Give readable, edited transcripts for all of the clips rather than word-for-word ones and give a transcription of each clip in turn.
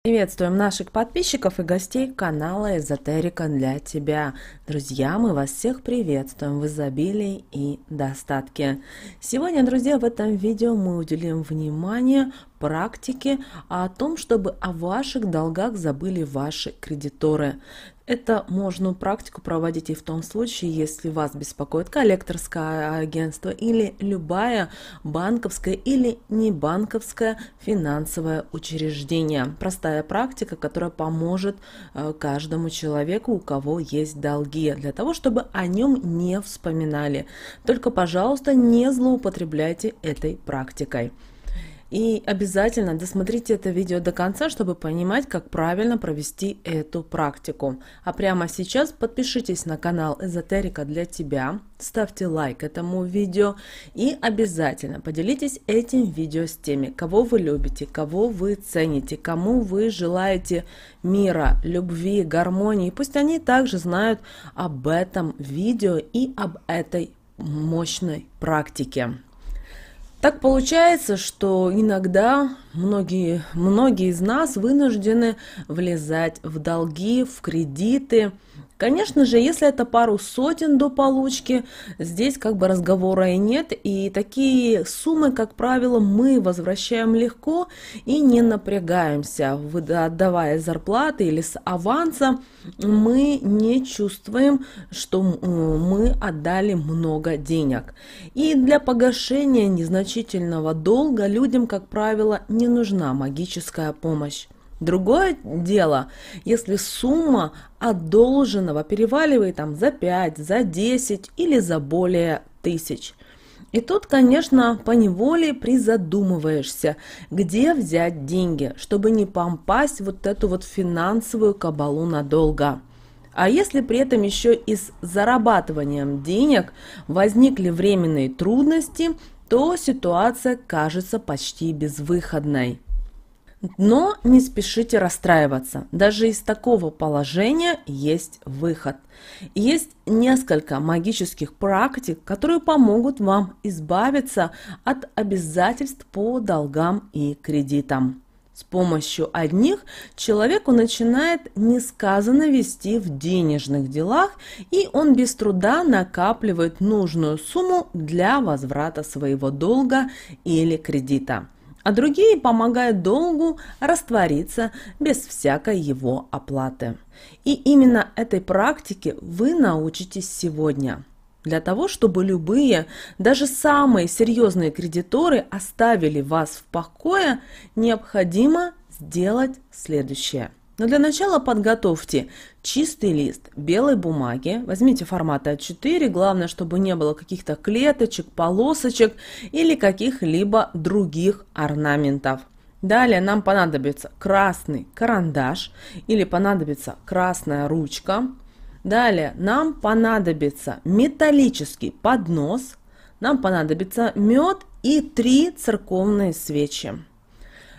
Приветствуем наших подписчиков и гостей канала Эзотерика для тебя. Друзья, мы вас всех приветствуем в изобилии и достатке. Сегодня, друзья, в этом видео мы уделим внимание практике о том, чтобы о ваших долгах забыли ваши кредиторы. Это можно практику проводить и в том случае, если вас беспокоит коллекторское агентство или любая банковское или небанковское финансовое учреждение. Простая практика, которая поможет каждому человеку, у кого есть долги, для того, чтобы о нем не вспоминали. Только, пожалуйста, не злоупотребляйте этой практикой. И обязательно досмотрите это видео до конца, чтобы понимать, как правильно провести эту практику. А прямо сейчас подпишитесь на канал Эзотерика для тебя, ставьте лайк этому видео и обязательно поделитесь этим видео с теми, кого вы любите, кого вы цените, кому вы желаете мира, любви, гармонии. Пусть они также знают об этом видео и об этой мощной практике. Так получается, что иногда многие из нас вынуждены влезать в долги, в кредиты. Конечно же, если это пару сотен до получки, здесь как бы разговора и нет. И такие суммы, как правило, мы возвращаем легко и не напрягаемся. Отдавая зарплаты или с аванса, мы не чувствуем, что мы отдали много денег. И для погашения незначительного долга людям, как правило, не нужна магическая помощь. Другое дело, если сумма одолженного переваливает за 5, за 10 или за более тысяч. И тут, конечно, поневоле призадумываешься, где взять деньги, чтобы не попасть в эту финансовую кабалу надолго. А если при этом еще и с зарабатыванием денег возникли временные трудности, то ситуация кажется почти безвыходной. Но не спешите расстраиваться. Даже из такого положения есть выход. Есть несколько магических практик, которые помогут вам избавиться от обязательств по долгам и кредитам. С помощью одних человеку начинает несказанно вести в денежных делах, и он без труда накапливает нужную сумму для возврата своего долга или кредита. А другие помогают долгу раствориться без всякой его оплаты. И именно этой практике вы научитесь сегодня. Для того, чтобы любые, даже самые серьезные кредиторы оставили вас в покое, необходимо сделать следующее. Но для начала подготовьте чистый лист белой бумаги, возьмите формата А4, главное, чтобы не было каких-то клеточек, полосочек или каких-либо других орнаментов. Далее нам понадобится красный карандаш или понадобится красная ручка. Далее нам понадобится металлический поднос, нам понадобится мед и 3 церковные свечи.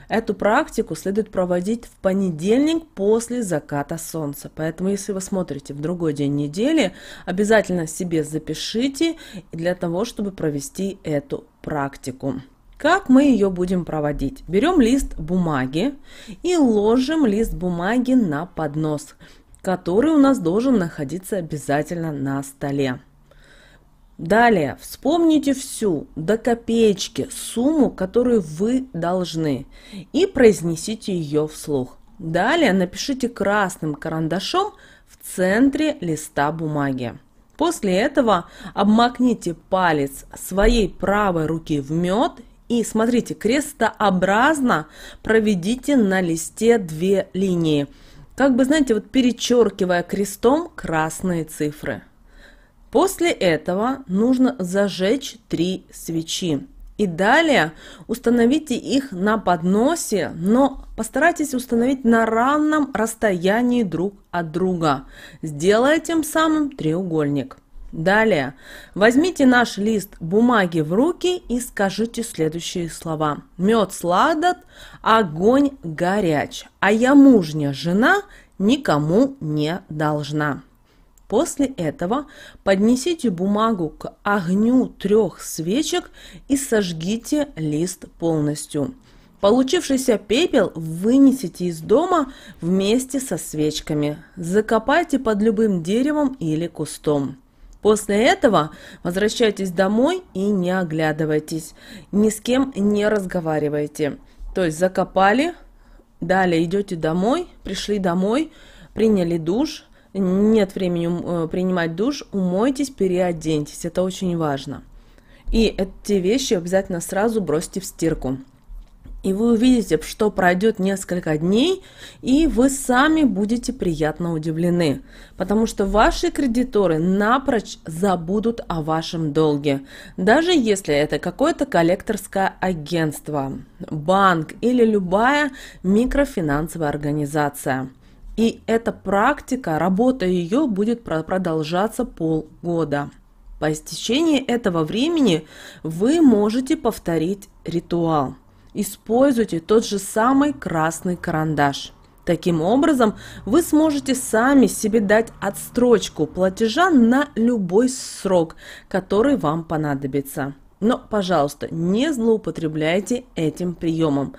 Эту практику следует проводить в понедельник после заката солнца. Поэтому, если вы смотрите в другой день недели, обязательно себе запишите для того, чтобы провести эту практику. Как мы ее будем проводить? Берем лист бумаги и ложим лист бумаги на поднос, который у нас должен находиться обязательно на столе. Далее вспомните всю до копеечки сумму, которую вы должны, и произнесите ее вслух. Далее напишите красным карандашом в центре листа бумаги. После этого обмакните палец своей правой руки в мед и, смотрите, крестообразно проведите на листе 2 линии, как бы, знаете, перечеркивая крестом красные цифры. После этого нужно зажечь 3 свечи. И далее установите их на подносе, но постарайтесь установить на равном расстоянии друг от друга, сделая тем самым треугольник. Далее возьмите наш лист бумаги в руки и скажите следующие слова. Мед сладок, огонь горяч, а я мужняя жена, никому не должна. После этого поднесите бумагу к огню 3 свечек и сожгите лист полностью. Получившийся пепел вынесите из дома вместе со свечками. Закопайте под любым деревом или кустом. После этого возвращайтесь домой и не оглядывайтесь. Ни с кем не разговаривайте. То есть закопали, далее идете домой, пришли домой, приняли душ. Нет времени принимать душ, умойтесь, переоденьтесь. Это очень важно. И эти вещи обязательно сразу бросьте в стирку. И вы увидите, что пройдет несколько дней, и вы сами будете приятно удивлены, потому что ваши кредиторы напрочь забудут о вашем долге. Даже если это какое-то коллекторское агентство, банк или любая микрофинансовая организация. И эта практика, работа ее будет продолжаться полгода. По истечении этого времени вы можете повторить ритуал. Используйте тот же самый красный карандаш. Таким образом, вы сможете сами себе дать отсрочку платежа на любой срок, который вам понадобится. Но, пожалуйста, не злоупотребляйте этим приемом.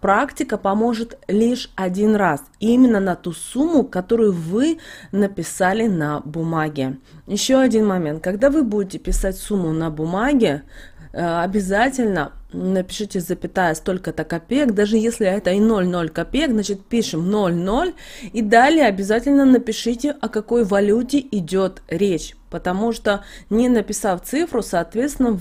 Практика поможет лишь один раз, именно на ту сумму, которую вы написали на бумаге. Еще один момент. Когда вы будете писать сумму на бумаге, обязательно напишите запятая столько-то копеек, даже если это и 0,0 копеек, значит пишем 0,0 и далее обязательно напишите, о какой валюте идет речь, потому что не написав цифру, соответственно,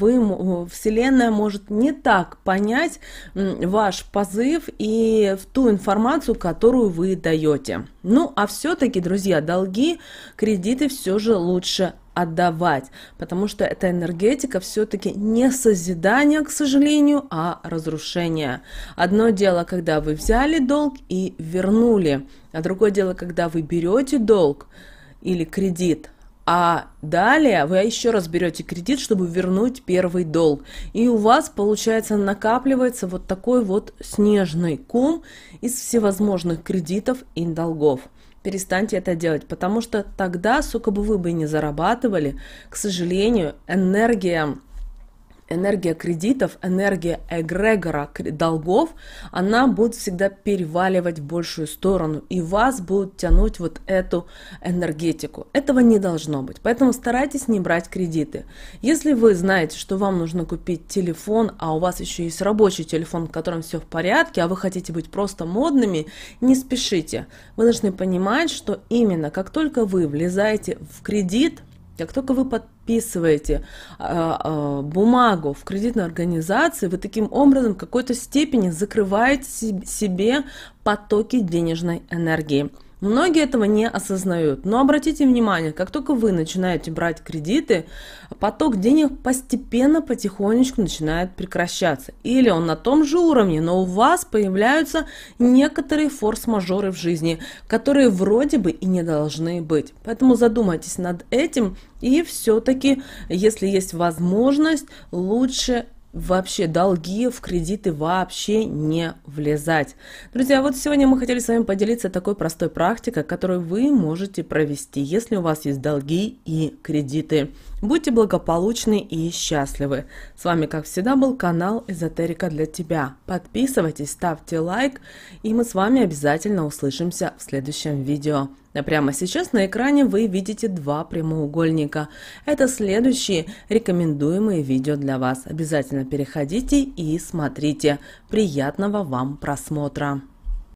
Вселенная может не так понять ваш позыв и ту информацию, которую вы даете. Ну, а все-таки, друзья, долги, кредиты все же лучше отдавать, потому что эта энергетика все-таки не созидание, к сожалению, а разрушение. Одно дело, когда вы взяли долг и вернули, а другое дело, когда вы берете долг или кредит, а далее вы еще раз берете кредит, чтобы вернуть первый долг. И у вас, получается, накапливается вот такой вот снежный ком из всевозможных кредитов и долгов. Перестаньте это делать, потому что тогда, сколько бы вы не зарабатывали, к сожалению, энергия кредитов, энергия эгрегора долгов, она будет всегда переваливать в большую сторону, и вас будут тянуть вот эту энергетику. Этого не должно быть, поэтому старайтесь не брать кредиты. Если вы знаете, что вам нужно купить телефон, а у вас еще есть рабочий телефон, в котором все в порядке, а вы хотите быть просто модными, не спешите. Вы должны понимать, что именно как только вы влезаете в кредит, как только вы подписываете бумагу в кредитной организации, вы таким образом в какой-то степени закрываете себе потоки денежной энергии. Многие этого не осознают, но обратите внимание, как только вы начинаете брать кредиты, поток денег постепенно, потихонечку начинает прекращаться. Или он на том же уровне, но у вас появляются некоторые форс-мажоры в жизни, которые вроде бы и не должны быть. Поэтому задумайтесь над этим и все-таки, если есть возможность, лучше вообще долги в кредиты вообще не влезать. Друзья, вот сегодня мы хотели с вами поделиться такой простой практикой, которую вы можете провести, если у вас есть долги и кредиты. Будьте благополучны и счастливы. С вами, как всегда, был канал Эзотерика для тебя. Подписывайтесь, ставьте лайк, и мы с вами обязательно услышимся в следующем видео. А прямо сейчас на экране вы видите два прямоугольника. Это следующие рекомендуемые видео для вас. Обязательно переходите и смотрите. Приятного вам просмотра!